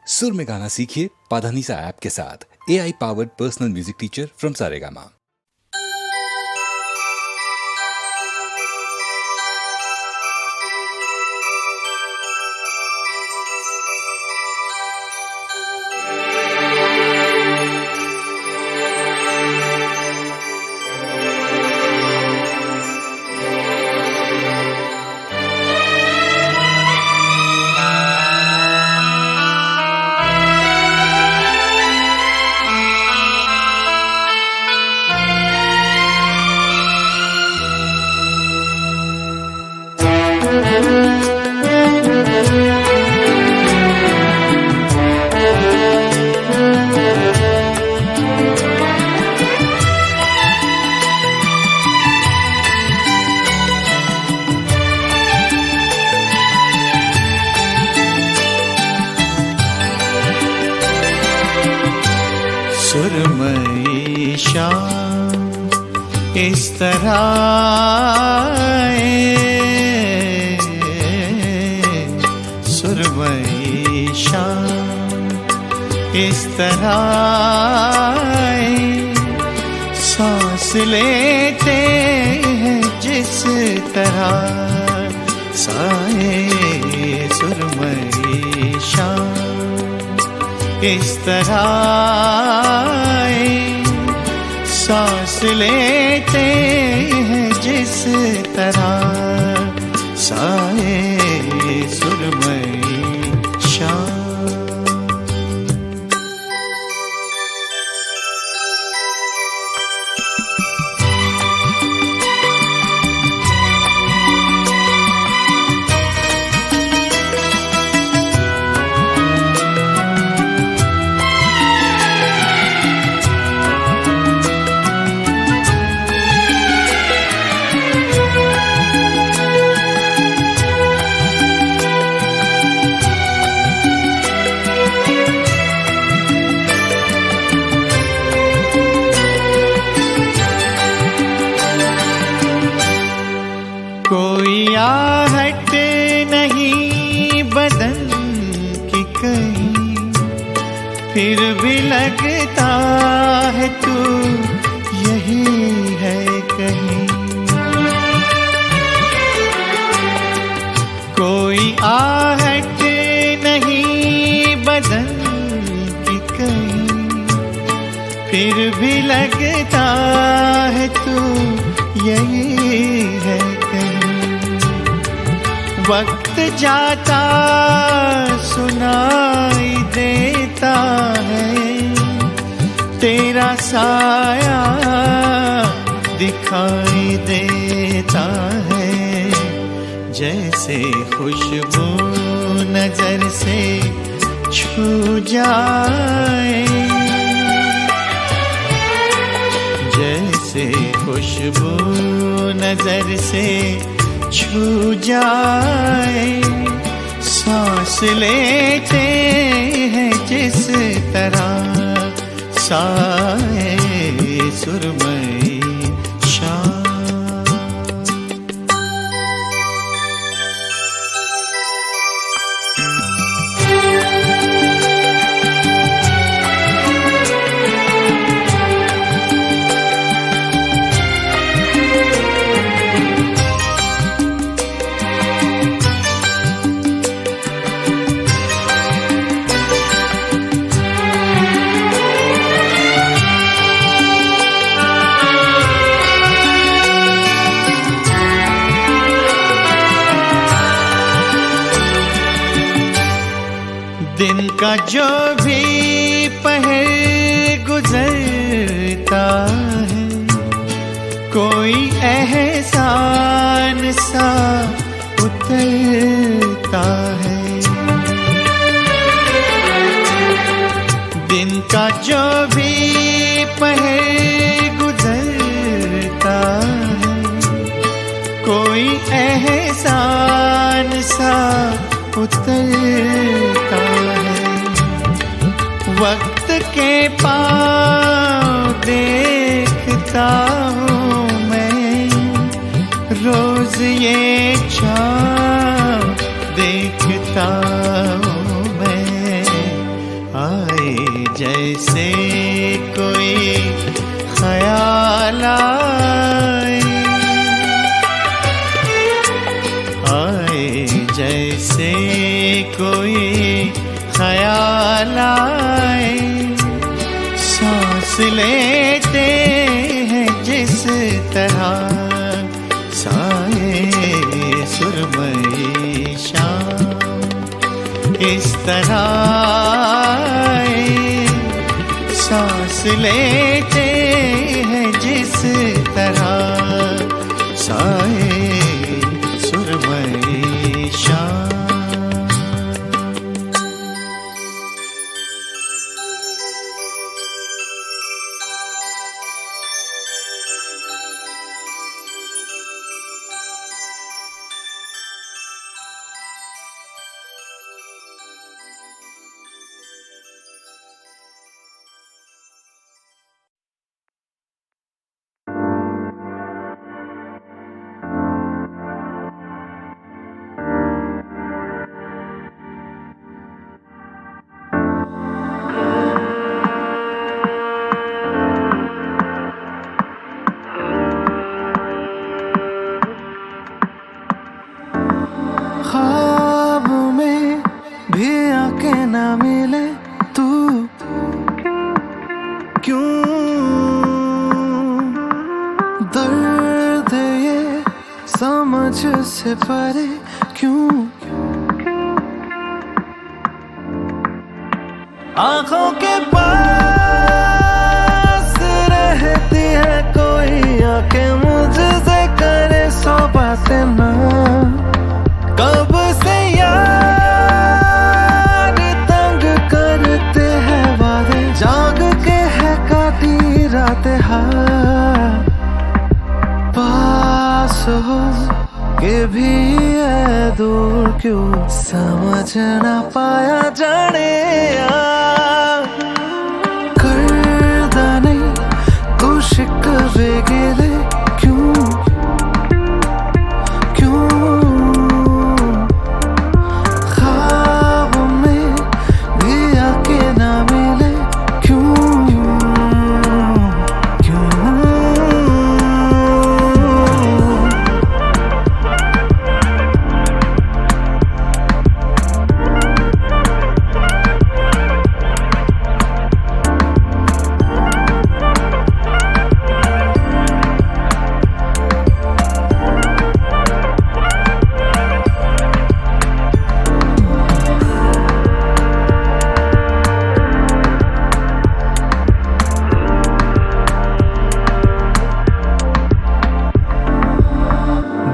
सुर में गाना सीखिए पाधानीसा ऐप के साथ। AI powered personal music teacher from Saregama. सुरमई शाम इस तरह सुरमई शाम इस तरह सांस लेते हैं जिस तरह साए सुरमई शाम इस तरह सांस लेते हैं जिस तरह साए सुरमई शाम। कोई आहट नहीं बदन की कहीं, फिर भी लगता है तू यही है कहीं। कोई आहट नहीं बदन की कहीं, फिर भी लगता है तू यही है कहीं। वक्त जाता सुनाई देता है, तेरा साया दिखाई देता है। जैसे खुशबू नजर से छू जाए, जैसे खुशबू नजर से छू जाए। सांस लेते हैं जिस तरह साए सुरमई शाम। दिन का जो भी पहर गुजरता है, कोई एहसान सा उतरता है। दिन का जो भी पहर गुजरता है, कोई एहसान सा उतरता है। वक्त के पाँव देखता हूँ मैं, रोज ये चाँद देखता हूँ मैं। जैसे कोई ख्याल आए, आए जैसे कोई ख्याल आए। सांस लेते हैं जिस तरह साए सुरमई शाम, इस तरह सांस लेते हैं जिस तरह साए सुरमई शाम। ख्वाब में भी आके ना मिले तू, क्यों दर्द ये समझ से परे क्यों? आंखों के पास रहती है कोई, आके मुझसे करे सौ बातें ना। कब से यार तंग करते हैं वादे, जाग के है काटी रातें हाँ। पास हो के भी है दूर क्यों, समझ ना पाया जाने करदा नहीं तू शिकवे गिले क्यों, क्यों?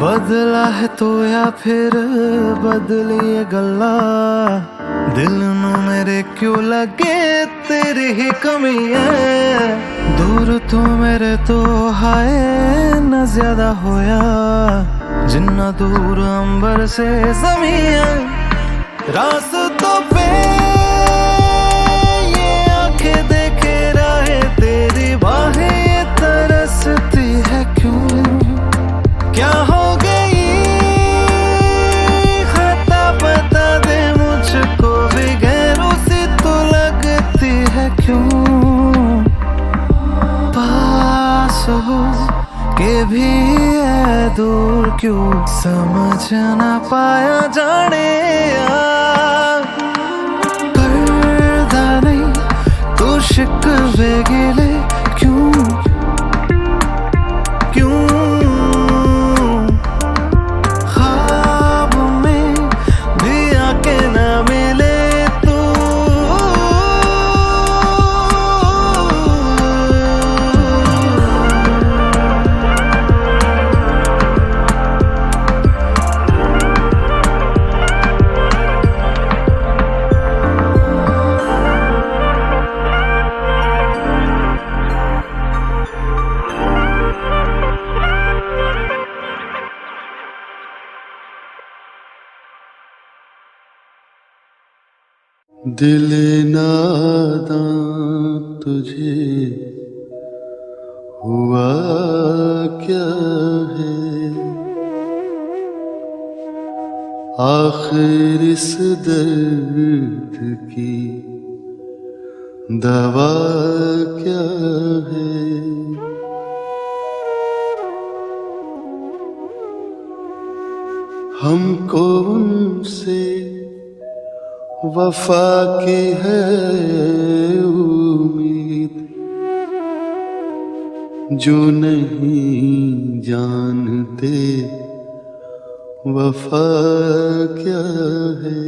बदला है तो या फिर बदलिए गल्ला, दिल नू मेरे क्यों लगे तेरी ही कमी है। दूर तू मेरे तो हाय न ज्यादा होया, जिन्ना दूर अंबर से ज़मीन। रास्तों पे ये आंखें देखे रहे, तेरी बाहें तरसती है क्यों? क्या हो गई खता बता दे मुझको, भी गैरों सी तो लगती है क्यों? पास हो के भी है दूर क्यों, समझ ना पाया जाने करदा नहीं तू शिकवे गिले क्यों, क्यों? दिल नादां तुझे हुआ क्या है, आखिर इस दर्द की दवा क्या है। हमको उनसे वफा की है उम्मीद, जो नहीं जानते वफा क्या है।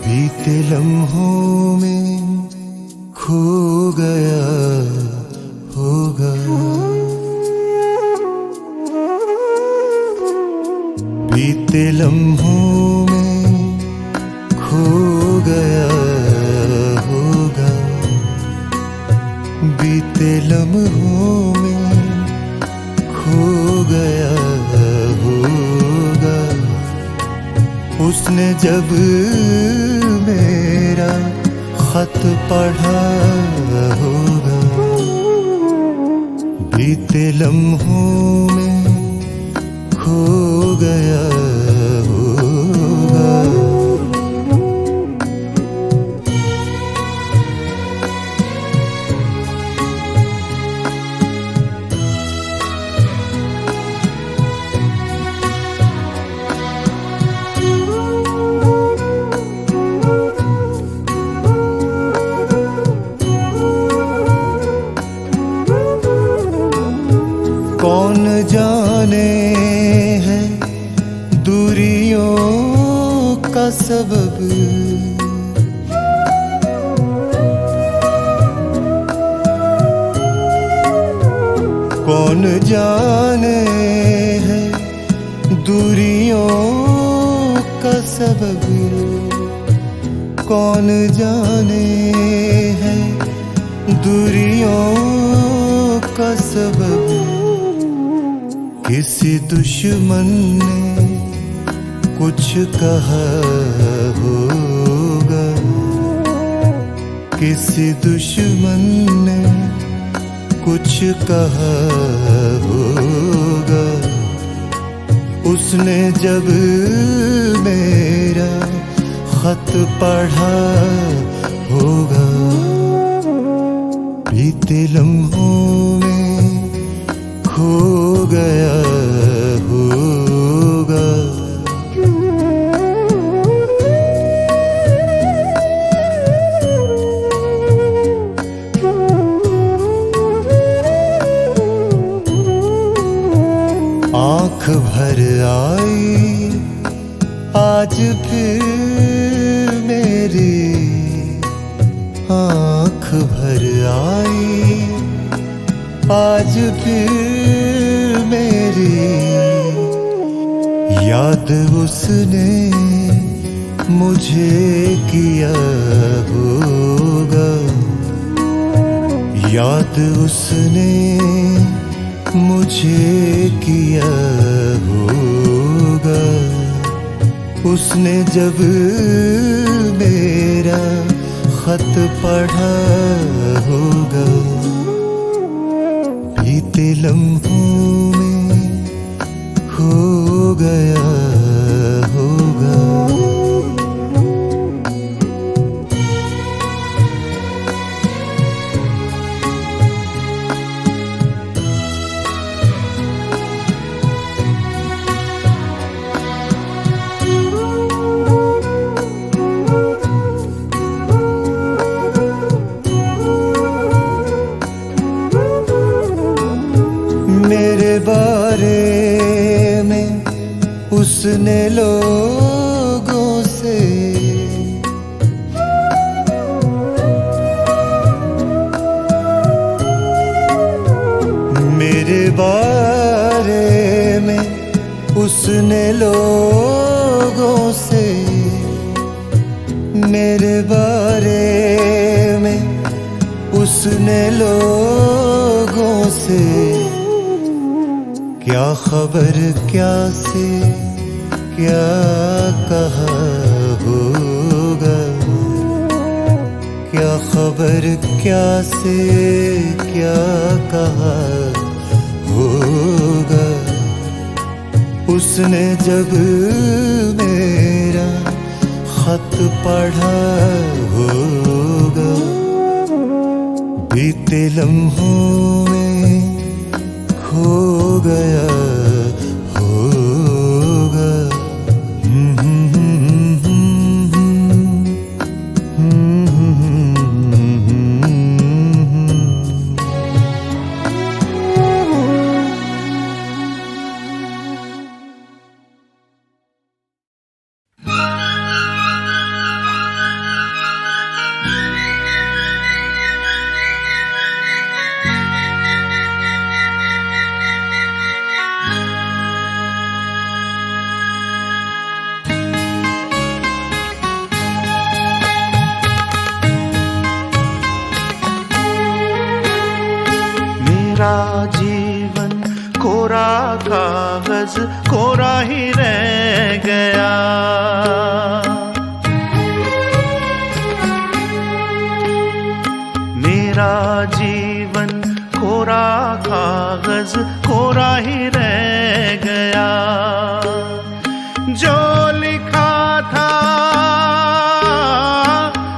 बीते लम्हों में खो गया होगा, बीते लम्हों में खो गया होगा, बीते लम्हों में खो गया होगा। उसने जब मेरा खत पढ़ा होगा, बीते लम्हों में खो गया होगा। कौन जाने है दूरियों का सबब, कौन जाने है दूरियों का सबब, कौन जाने है दूरियों का सबब। किसी दुश्मन ने कुछ कहा होगा, किसी दुश्मन ने कुछ कहा होगा। उसने जब मेरा खत पढ़ा होगा, बीते लम्हों में खो गया होगा। आँख भर आई आज फिर मेरी, आँख भर आई आज फिर मेरी। याद उसने मुझे किया होगा, याद उसने मुझे किया होगा। उसने जब मेरा खत पढ़ा होगा, बीते लम्हों में खो गया होगा। मेरे बारे में उसने लोग से। मेरे बारे में उसने लोगों से, मेरे बारे में उसने लोगों से क्या खबर क्या से क्या कहा होगा, क्या खबर क्या से क्या कहा होगा। उसने जब मेरा खत पढ़ा होगा, बीते लम्हों में खो गया होगा। मेरा जीवन कोरा कागज कोरा ही रह गया। मेरा जीवन कोरा कागज कोरा ही रह गया। जो लिखा था,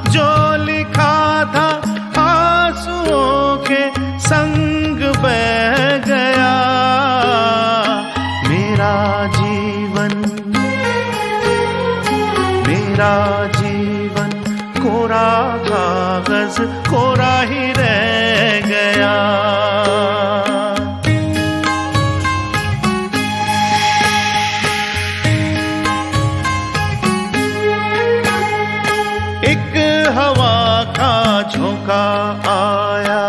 जो लिखा था आंसुओं के संग बह गया। मेरा जीवन, मेरा जीवन कोरा कागज कोरा ही रह गया। एक हवा का झोंका आया,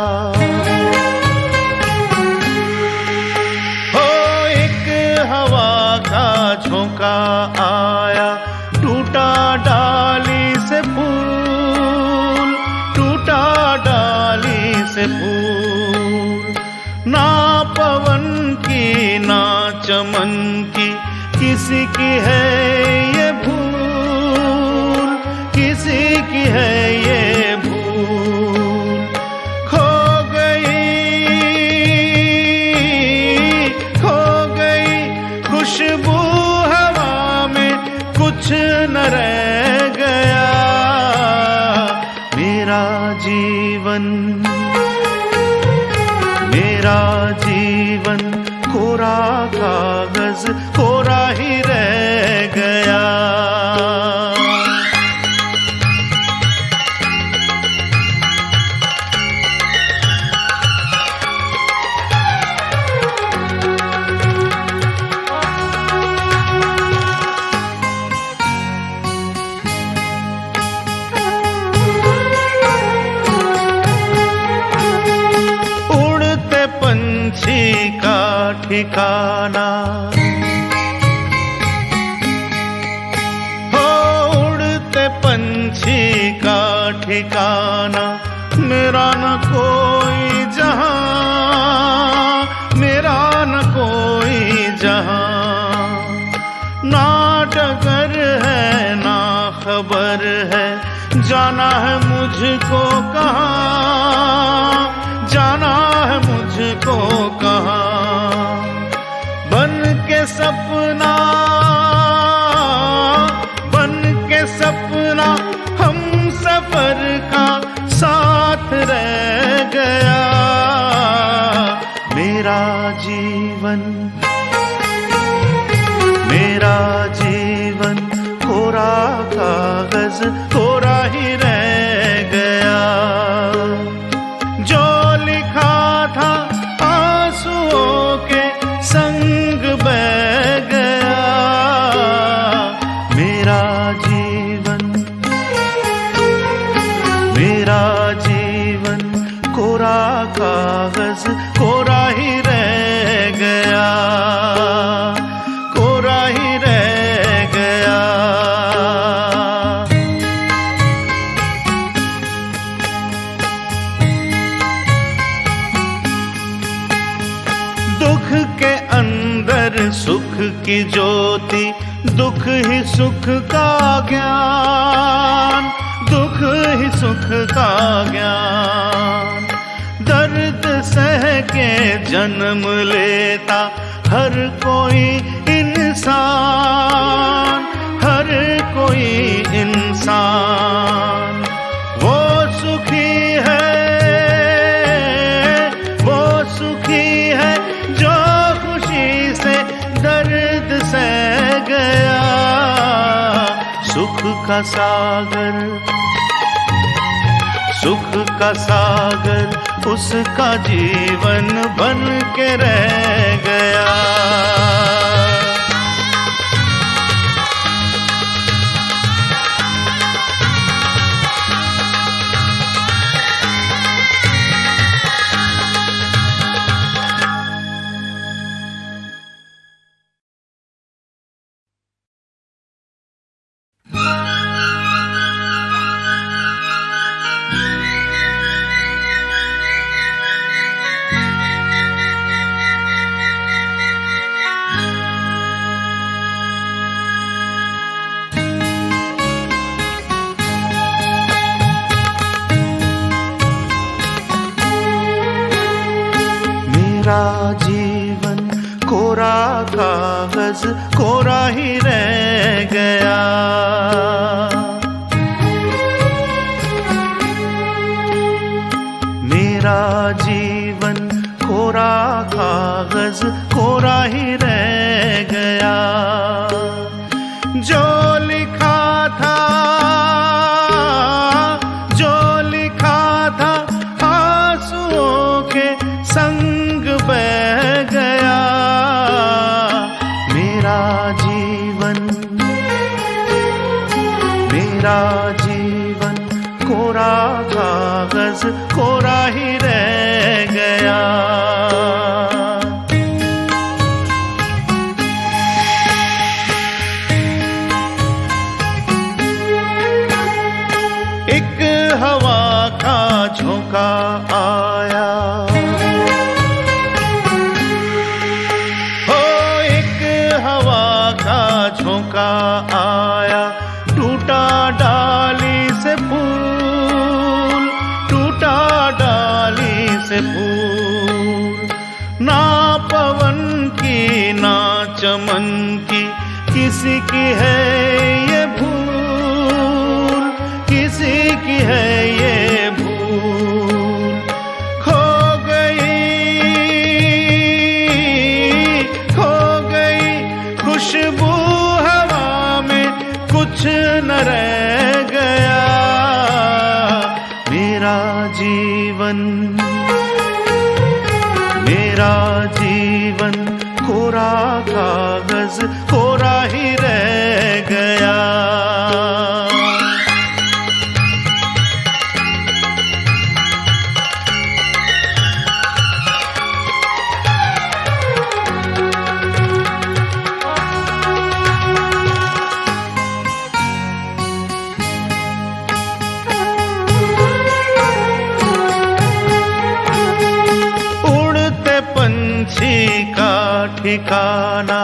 झोंका आया, टूटा डाली से फूल, टूटा डाली से फूल। ना पवन की ना चमन की किसी की है ये भूल, किसी की है ये भूल। खो गई खुशबू कुछ न रह गया। मेरा जीवन, मेरा जीवन कोरा कागज कोरा ही रह गया। पंछी का ठिकाना हो, उड़ते पंछी का ठिकाना मेरा न कोई जहां, मेरा न कोई जहां। ना डगर है ना खबर है, जाना है मुझको कहाँ, जाना है मुझको कहाँ। बन के सपना, बन के सपना हम सफर का साथ रह गया। मेरा जीवन, मेरा जीवन कोरा कागज कोरा ही रह गया। जो लिखा था आंसुओं के संग बह गया। मेरा जीवन की ज्योति, दुख ही सुख का ज्ञान, दुख ही सुख का ज्ञान। दर्द सह के जन्म लेता हर कोई इंसान, हर कोई इंसान। वो सुखी है, वो सुखी है जो खुशी से दर्द सह गया। सुख का सागर, सुख का सागर उसका जीवन बन के रह गया। मेरा जीवन कोरा कागज कोरा ही रह गया। मेरा जीवन कोरा कागज कोरा ही रह गया। जो लिखा था, जो लिखा था आंसुओं के संग बह गया। मेरा जीवन, मेरा जीवन कोरा कागज कोरा ही रह गया। एक हवा का झोंका आया, झोंका आया, टूटा डाली से फूल, टूटा डाली से फूल। ना पवन की ना चमन की किसी की है ये भूल, किसी की है ये भूल। खो गई खुशबू कुछ न रह गया। मेरा जीवन, मेरा जीवन कोरा कागज कोरा ही रह गया। पंछी का ठिकाना,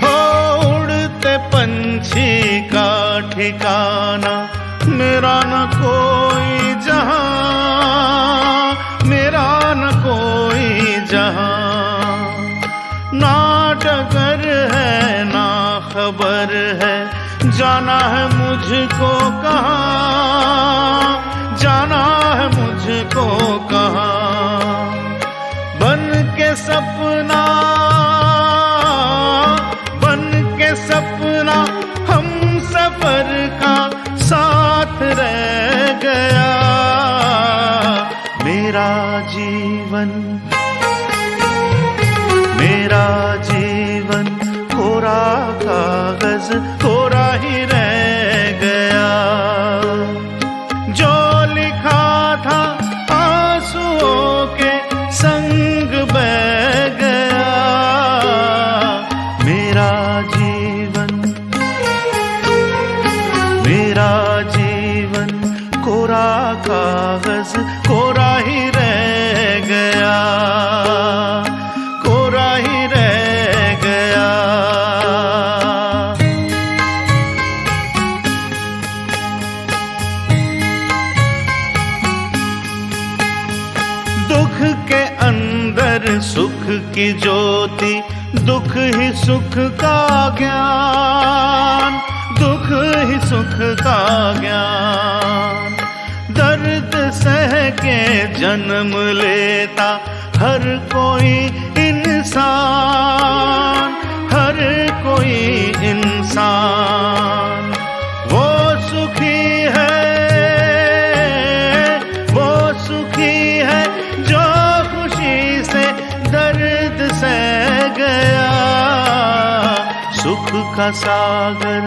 हो उड़ते पंछी का ठिकाना। मेरा न कोई जहां, मेरा न कोई जहां। ना डगर है ना खबर है, जाना है मुझको कहाँ, जाना है मुझको कहाँ। बन के सपना, बन के सपना हम सफर का साथ रह गया। मेरा जीवन, मेरा जीवन कोरा कागज कोरा ही रह गया। जो लिखा था आंसुओं के संग बह गया। मेरा जीवन, मेरा जीवन कोरा कागज कोरा ही रह गया। की ज्योति, दुख ही सुख का ज्ञान, दुख ही सुख का ज्ञान। दर्द सह के जन्म लेता हर कोई इंसान, हर कोई इंसान। वो सुखी है, वो सुखी है जो खुशी से दर्द सह गया। सुख का सागर,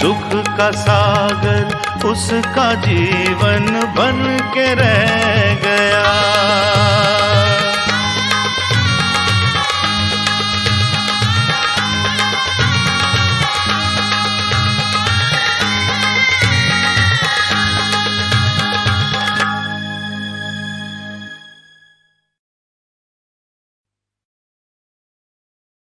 सुख का सागर उसका जीवन बन के रह गया।